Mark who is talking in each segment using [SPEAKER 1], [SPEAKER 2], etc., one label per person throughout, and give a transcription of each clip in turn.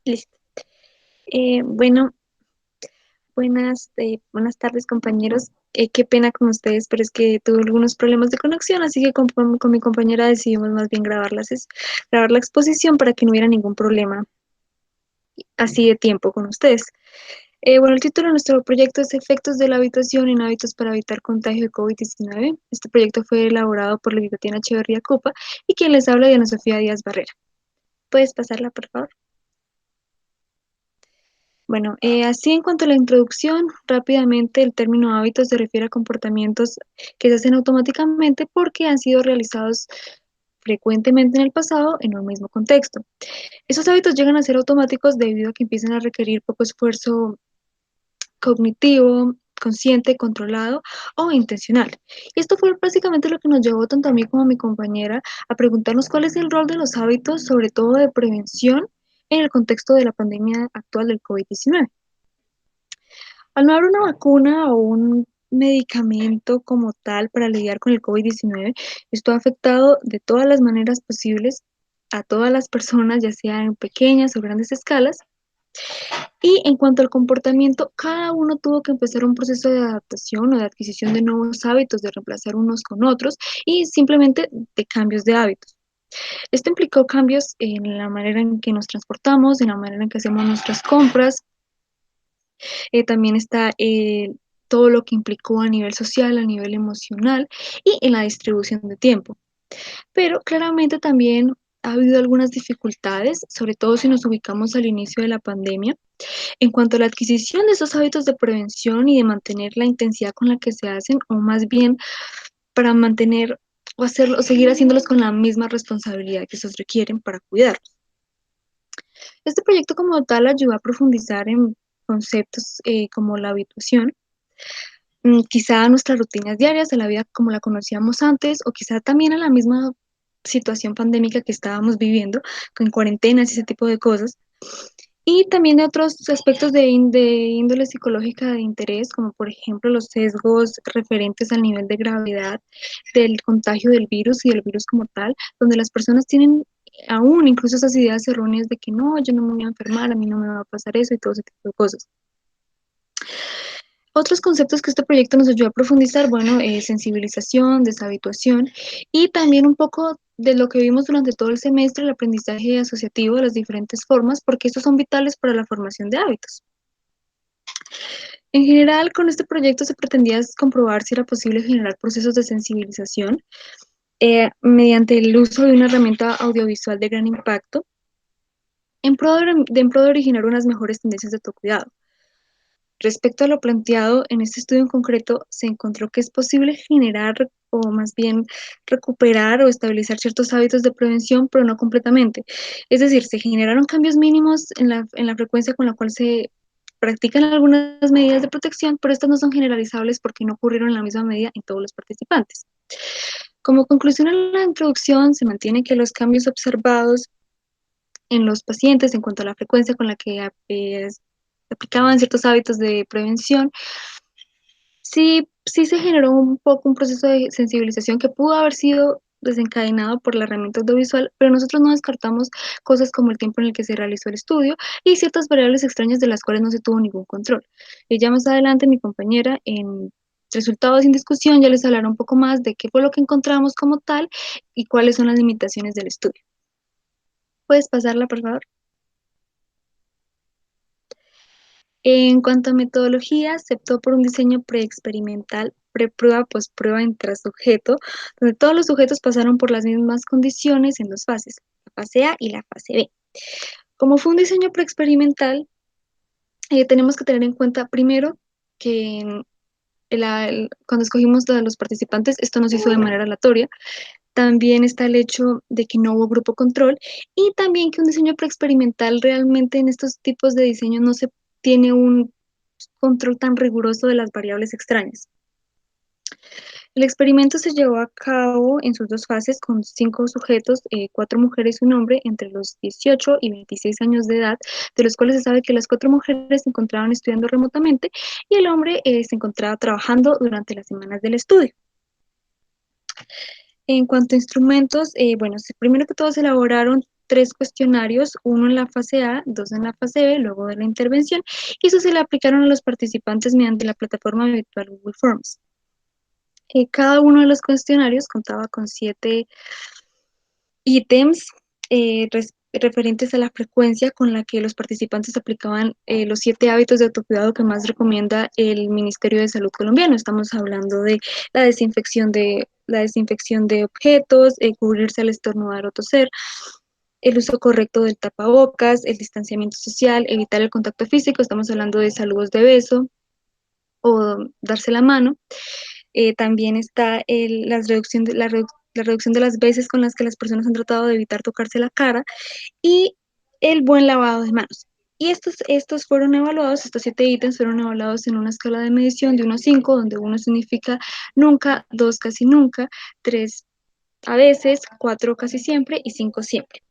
[SPEAKER 1] Listo. Bueno, buenas tardes, compañeros. Qué pena con ustedes, pero es que tuve algunos problemas de conexión, así que con mi compañera decidimos más bien grabar la exposición para que no hubiera ningún problema así de tiempo con ustedes. Bueno, el título de nuestro proyecto es Efectos de la habitación en hábitos para evitar contagio de COVID-19. Este proyecto fue elaborado por Lili Tatiana Echeverría Copa y quien les habla, Diana Sofía Díaz Barrera. ¿Puedes pasarla, por favor? Bueno, así en cuanto a la introducción, rápidamente el término hábito se refiere a comportamientos que se hacen automáticamente porque han sido realizados frecuentemente en el pasado en un mismo contexto. Esos hábitos llegan a ser automáticos debido a que empiezan a requerir poco esfuerzo cognitivo, consciente, controlado o intencional. Y esto fue básicamente lo que nos llevó tanto a mí como a mi compañera a preguntarnos cuál es el rol de los hábitos, sobre todo de prevención, en el contexto de la pandemia actual del COVID-19. Al no haber una vacuna o un medicamento como tal para lidiar con el COVID-19, esto ha afectado de todas las maneras posibles a todas las personas, ya sea en pequeñas o grandes escalas. Y en cuanto al comportamiento, cada uno tuvo que empezar un proceso de adaptación o de adquisición de nuevos hábitos, de reemplazar unos con otros y simplemente de cambios de hábitos. Esto implicó cambios en la manera en que nos transportamos, en la manera en que hacemos nuestras compras. También está todo lo que implicó a nivel social, a nivel emocional y en la distribución de tiempo. Pero claramente también ha habido algunas dificultades, sobre todo si nos ubicamos al inicio de la pandemia, en cuanto a la adquisición de esos hábitos de prevención y de mantener la intensidad con la que se hacen, o más bien para mantener o hacerlo, o seguir haciéndolos con la misma responsabilidad que esos requieren para cuidar. Este proyecto como tal ayuda a profundizar en conceptos como la habituación, quizá a nuestras rutinas diarias, a la vida como la conocíamos antes, o quizá también a la misma situación pandémica que estábamos viviendo, con cuarentenas y ese tipo de cosas. Y también de otros aspectos de índole psicológica de interés, como por ejemplo los sesgos referentes al nivel de gravedad del contagio del virus y del virus como tal, donde las personas tienen aún incluso esas ideas erróneas de que no, yo no me voy a enfermar, a mí no me va a pasar eso y todo ese tipo de cosas. Otros conceptos que este proyecto nos ayuda a profundizar, bueno, sensibilización, deshabituación y también un poco de lo que vimos durante todo el semestre, el aprendizaje asociativo de las diferentes formas, porque estos son vitales para la formación de hábitos. En general, con este proyecto se pretendía comprobar si era posible generar procesos de sensibilización mediante el uso de una herramienta audiovisual de gran impacto en pro de originar unas mejores tendencias de autocuidado. Respecto a lo planteado en este estudio en concreto, se encontró que es posible generar o más bien recuperar o estabilizar ciertos hábitos de prevención, pero no completamente. Es decir, se generaron cambios mínimos en la frecuencia con la cual se practican algunas medidas de protección, pero estas no son generalizables porque no ocurrieron en la misma medida en todos los participantes. Como conclusión en la introducción, se mantiene que los cambios observados en los pacientes en cuanto a la frecuencia con la que aplicaban ciertos hábitos de prevención, sí se generó un poco un proceso de sensibilización que pudo haber sido desencadenado por la herramienta audiovisual, pero nosotros no descartamos cosas como el tiempo en el que se realizó el estudio y ciertas variables extrañas de las cuales no se tuvo ningún control. Y ya más adelante mi compañera en resultados sin discusión ya les hablará un poco más de qué fue lo que encontramos como tal y cuáles son las limitaciones del estudio. ¿Puedes pasarla, por favor? En cuanto a metodología, se optó por un diseño preexperimental, preprueba, posprueba, intrasujeto, donde todos los sujetos pasaron por las mismas condiciones en dos fases, la fase A y la fase B. Como fue un diseño preexperimental, tenemos que tener en cuenta primero que cuando escogimos a los participantes, esto no se hizo de manera aleatoria. También está el hecho de que no hubo grupo control y también que un diseño preexperimental realmente en estos tipos de diseño no se tiene un control tan riguroso de las variables extrañas. El experimento se llevó a cabo en sus dos fases con 5 sujetos, 4 mujeres y un hombre entre los 18 y 26 años de edad, de los cuales se sabe que las 4 mujeres se encontraban estudiando remotamente y el hombre se encontraba trabajando durante las semanas del estudio. En cuanto a instrumentos, bueno, primero que todo se elaboraron 3 cuestionarios, uno en la fase A, 2 en la fase B, luego de la intervención, y eso se le aplicaron a los participantes mediante la plataforma virtual Google Forms. Cada uno de los cuestionarios contaba con 7 ítems referentes a la frecuencia con la que los participantes aplicaban los 7 hábitos de autocuidado que más recomienda el Ministerio de Salud colombiano. Estamos hablando de la desinfección de objetos, cubrirse al estornudar o toser, el uso correcto del tapabocas, el distanciamiento social, evitar el contacto físico, estamos hablando de saludos de beso o darse la mano. También está la reducción de las veces con las que las personas han tratado de evitar tocarse la cara y el buen lavado de manos. Y estos fueron evaluados, estos 7 ítems fueron evaluados en una escala de medición de 1 a 5, donde 1 significa nunca, 2 casi nunca, 3 a veces, 4 casi siempre y 5 siempre.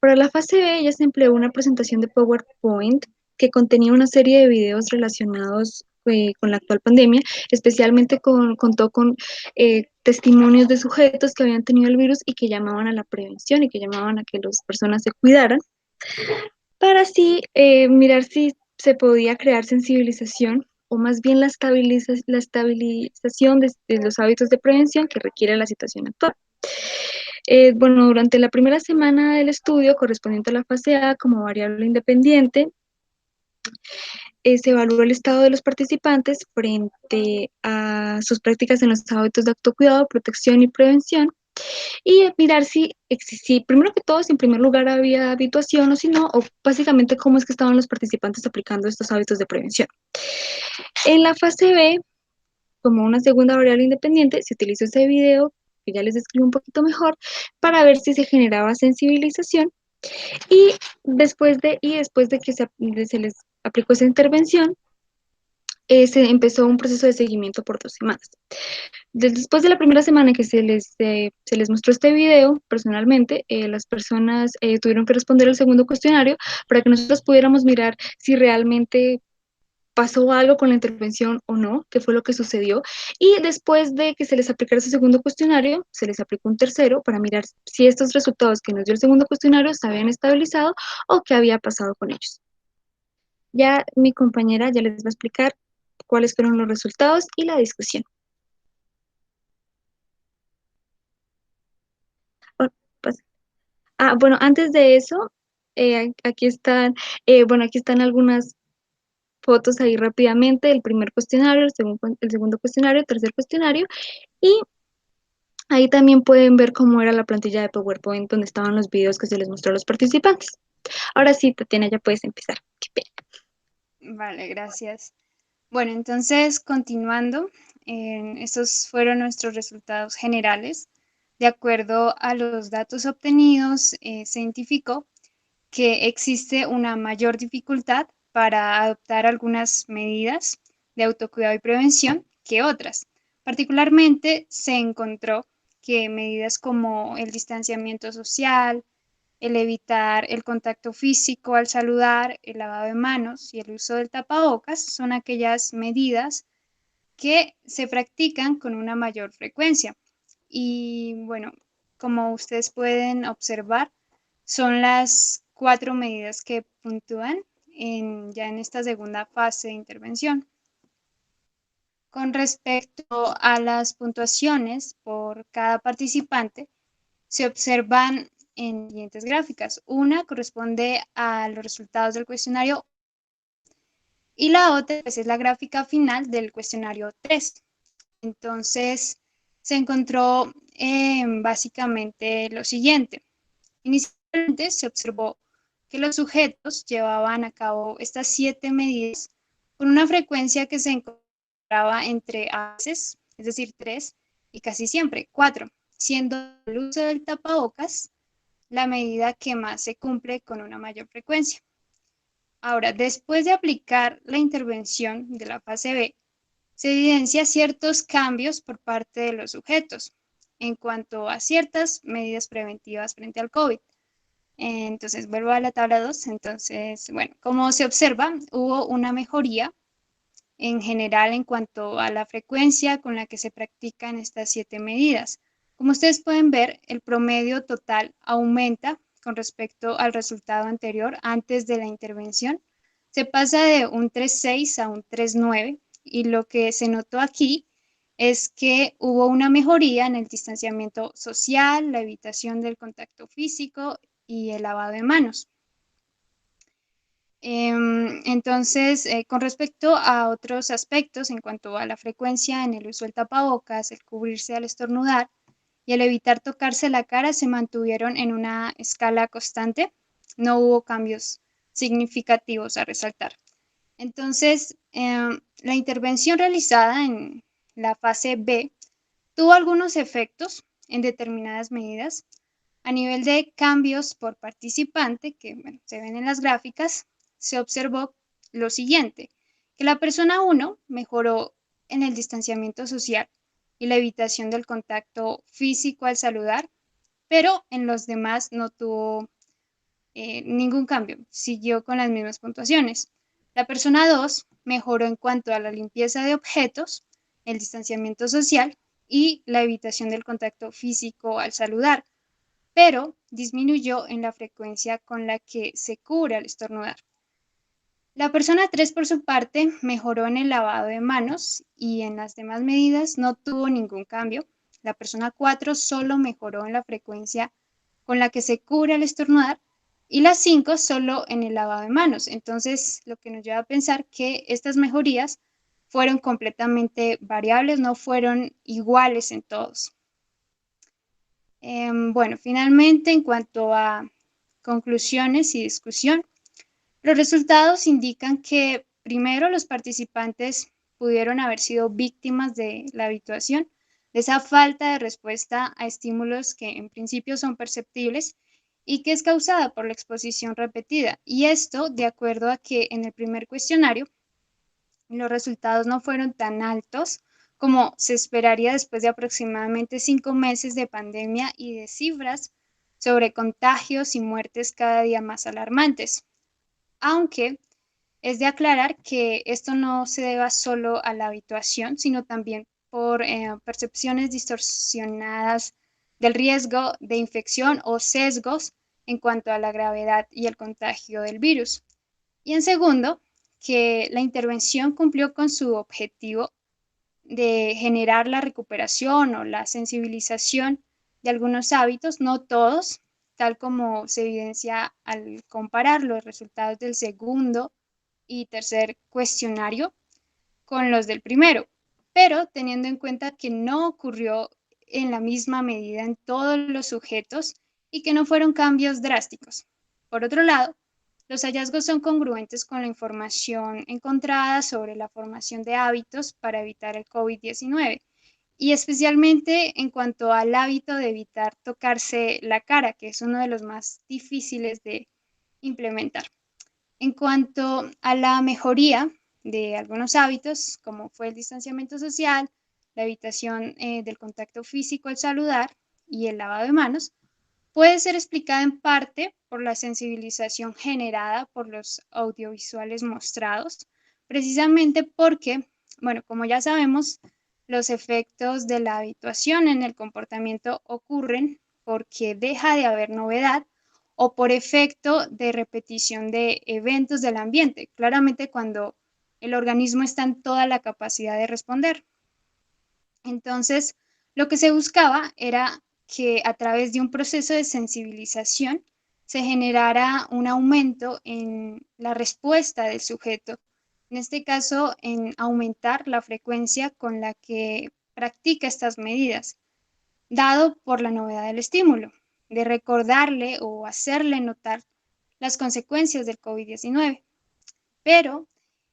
[SPEAKER 1] Para la fase B ya se empleó una presentación de PowerPoint que contenía una serie de videos relacionados con la actual pandemia, especialmente contó con testimonios de sujetos que habían tenido el virus y que llamaban a la prevención y que llamaban a que las personas se cuidaran, para así mirar si se podía crear sensibilización o más bien la estabilización de los hábitos de prevención que requiere la situación actual. Bueno, durante la primera semana del estudio correspondiente a la fase A como variable independiente, se evaluó el estado de los participantes frente a sus prácticas en los hábitos de autocuidado, protección y prevención, y mirar si primero que todo, si en primer lugar había habituación o si no, o básicamente cómo es que estaban los participantes aplicando estos hábitos de prevención. En la fase B, como una segunda variable independiente, se utilizó ese video, que ya les describo un poquito mejor, para ver si se generaba sensibilización y después de que se les aplicó esa intervención, se empezó un proceso de seguimiento por 2 semanas. Después de la primera semana en que se les mostró este video, personalmente, las personas tuvieron que responder el segundo cuestionario para que nosotros pudiéramos mirar si realmente pasó algo con la intervención o no, qué fue lo que sucedió. Y después de que se les aplicara ese segundo cuestionario, se les aplicó un tercero para mirar si estos resultados que nos dio el segundo cuestionario se habían estabilizado o qué había pasado con ellos. Ya mi compañera ya les va a explicar cuáles fueron los resultados y la discusión. Oh, bueno, antes de eso, aquí están algunas fotos ahí rápidamente del primer cuestionario, el segundo cuestionario, el tercer cuestionario, y ahí también pueden ver cómo era la plantilla de PowerPoint donde estaban los videos que se les mostró a los participantes. Ahora sí, Tatiana, ya puedes empezar. Qué pena.
[SPEAKER 2] Vale, gracias. Bueno, entonces, continuando, estos fueron nuestros resultados generales. De acuerdo a los datos obtenidos, se identificó que existe una mayor dificultad para adoptar algunas medidas de autocuidado y prevención que otras. Particularmente, se encontró que medidas como el distanciamiento social, el evitar el contacto físico al saludar, el lavado de manos y el uso del tapabocas son aquellas medidas que se practican con una mayor frecuencia. Y bueno, como ustedes pueden observar, son las 4 medidas que puntúan ya en esta segunda fase de intervención. Con respecto a las puntuaciones por cada participante, se observan en siguientes gráficas. Una corresponde a los resultados del cuestionario y la otra pues, es la gráfica final del cuestionario 3. Entonces, se encontró básicamente lo siguiente. Inicialmente se observó que los sujetos llevaban a cabo estas 7 medidas con una frecuencia que se encontraba entre a veces, es decir, 3, y casi siempre 4, siendo el uso del tapabocas la medida que más se cumple con una mayor frecuencia. Ahora, después de aplicar la intervención de la fase B, se evidencia ciertos cambios por parte de los sujetos en cuanto a ciertas medidas preventivas frente al COVID. Entonces, vuelvo a la tabla 2. Entonces, bueno, como se observa, hubo una mejoría en general en cuanto a la frecuencia con la que se practican estas 7 medidas, Como ustedes pueden ver, el promedio total aumenta con respecto al resultado anterior antes de la intervención. Se pasa de un 3,6 a un 3,9 y lo que se notó aquí es que hubo una mejoría en el distanciamiento social, la evitación del contacto físico y el lavado de manos. Entonces, con respecto a otros aspectos en cuanto a la frecuencia en el uso del tapabocas, el cubrirse al estornudar y el evitar tocarse la cara se mantuvieron en una escala constante. No hubo cambios significativos a resaltar. Entonces, la intervención realizada en la fase B tuvo algunos efectos en determinadas medidas. A nivel de cambios por participante, que bueno, se ven en las gráficas, se observó lo siguiente, que la persona 1 mejoró en el distanciamiento social y la evitación del contacto físico al saludar, pero en los demás no tuvo ningún cambio, siguió con las mismas puntuaciones. La persona 2 mejoró en cuanto a la limpieza de objetos, el distanciamiento social y la evitación del contacto físico al saludar, pero disminuyó en la frecuencia con la que se cubre al estornudar. La persona 3, por su parte, mejoró en el lavado de manos y en las demás medidas no tuvo ningún cambio. La persona 4 solo mejoró en la frecuencia con la que se cubre al estornudar y la 5 solo en el lavado de manos. Entonces, lo que nos lleva a pensar que estas mejorías fueron completamente variables, no fueron iguales en todos. Bueno, finalmente, en cuanto a conclusiones y discusión, los resultados indican que primero los participantes pudieron haber sido víctimas de la habituación, de esa falta de respuesta a estímulos que en principio son perceptibles y que es causada por la exposición repetida. Y esto de acuerdo a que en el primer cuestionario los resultados no fueron tan altos como se esperaría después de aproximadamente 5 meses de pandemia y de cifras sobre contagios y muertes cada día más alarmantes. Aunque es de aclarar que esto no se deba solo a la habituación, sino también por percepciones distorsionadas del riesgo de infección o sesgos en cuanto a la gravedad y el contagio del virus. Y en segundo, que la intervención cumplió con su objetivo de generar la recuperación o la sensibilización de algunos hábitos, no todos, tal como se evidencia al comparar los resultados del segundo y tercer cuestionario con los del primero, pero teniendo en cuenta que no ocurrió en la misma medida en todos los sujetos y que no fueron cambios drásticos. Por otro lado, los hallazgos son congruentes con la información encontrada sobre la formación de hábitos para evitar el COVID-19 y especialmente en cuanto al hábito de evitar tocarse la cara, que es uno de los más difíciles de implementar. En cuanto a la mejoría de algunos hábitos, como fue el distanciamiento social, la evitación del contacto físico al saludar y el lavado de manos, puede ser explicada en parte por la sensibilización generada por los audiovisuales mostrados, precisamente porque, bueno, como ya sabemos, los efectos de la habituación en el comportamiento ocurren porque deja de haber novedad o por efecto de repetición de eventos del ambiente, claramente cuando el organismo está en toda la capacidad de responder. Entonces, lo que se buscaba era que a través de un proceso de sensibilización se generara un aumento en la respuesta del sujeto, en este caso en aumentar la frecuencia con la que practica estas medidas, dado por la novedad del estímulo, de recordarle o hacerle notar las consecuencias del COVID-19. Pero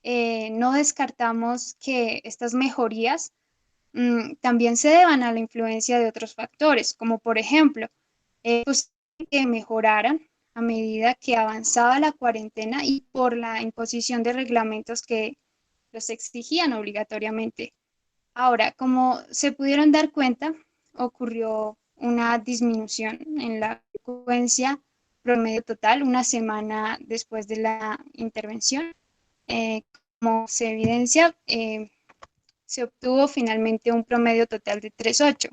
[SPEAKER 2] no descartamos que estas mejorías también se deban a la influencia de otros factores, como por ejemplo, pues, que mejoraran a medida que avanzaba la cuarentena y por la imposición de reglamentos que los exigían obligatoriamente. Ahora, como se pudieron dar cuenta, ocurrió una disminución en la frecuencia promedio total una semana después de la intervención. Como se evidencia, se obtuvo finalmente un promedio total de 3,8.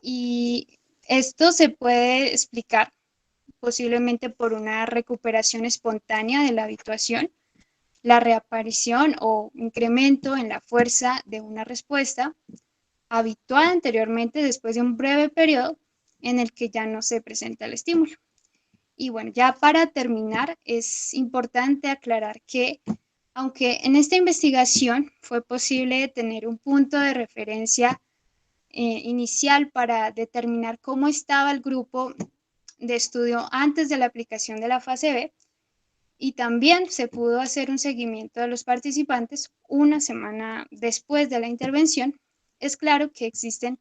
[SPEAKER 2] Y esto se puede explicar posiblemente por una recuperación espontánea de la habituación, la reaparición o incremento en la fuerza de una respuesta habituada anteriormente después de un breve periodo en el que ya no se presenta el estímulo. Y bueno, ya para terminar, es importante aclarar que aunque en esta investigación fue posible tener un punto de referencia inicial para determinar cómo estaba el grupo de estudio antes de la aplicación de la fase B, y también se pudo hacer un seguimiento de los participantes una semana después de la intervención, es claro que existen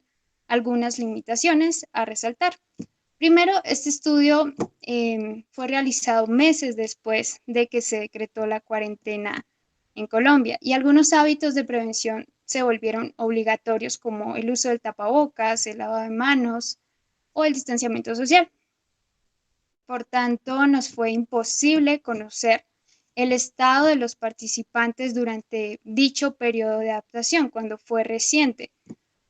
[SPEAKER 2] algunas limitaciones a resaltar. Primero, este estudio fue realizado meses después de que se decretó la cuarentena en Colombia y algunos hábitos de prevención se volvieron obligatorios como el uso del tapabocas, el lavado de manos o el distanciamiento social. Por tanto, nos fue imposible conocer el estado de los participantes durante dicho periodo de adaptación, cuando fue reciente,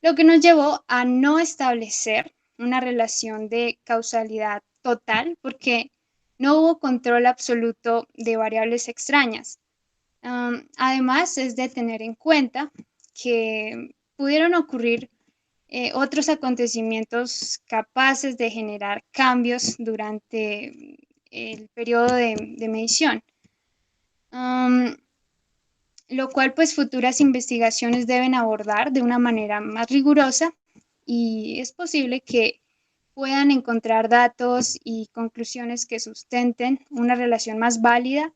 [SPEAKER 2] lo que nos llevó a no establecer una relación de causalidad total porque no hubo control absoluto de variables extrañas. Además, es de tener en cuenta que pudieron ocurrir otros acontecimientos capaces de generar cambios durante el periodo de medición. Um, lo cual pues futuras investigaciones deben abordar de una manera más rigurosa y es posible que puedan encontrar datos y conclusiones que sustenten una relación más válida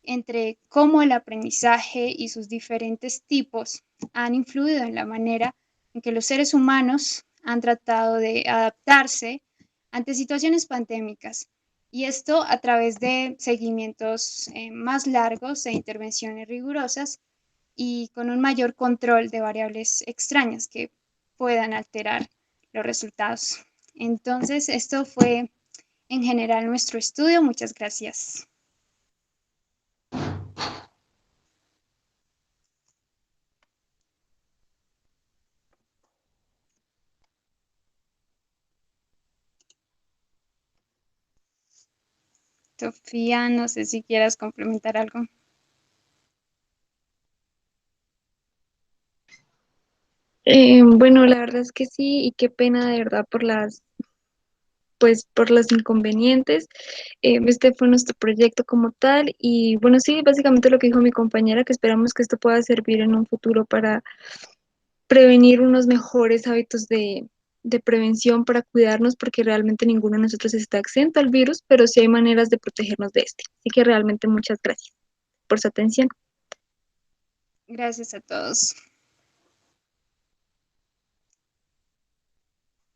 [SPEAKER 2] entre cómo el aprendizaje y sus diferentes tipos han influido en la manera en que los seres humanos han tratado de adaptarse ante situaciones pandémicas. Y esto a través de seguimientos más largos e intervenciones rigurosas y con un mayor control de variables extrañas que puedan alterar los resultados. Entonces, esto fue en general nuestro estudio. Muchas gracias. Sofía, no sé si quieras complementar algo.
[SPEAKER 1] Bueno, la verdad es que sí, y qué pena de verdad por pues por los inconvenientes. Este fue nuestro proyecto como tal y bueno, sí, básicamente lo que dijo mi compañera, que esperamos que esto pueda servir en un futuro para prevenir unos mejores hábitos de prevención para cuidarnos, porque realmente ninguno de nosotros está exento al virus, pero sí hay maneras de protegernos de este. Así que realmente muchas gracias por su atención.
[SPEAKER 2] Gracias a todos.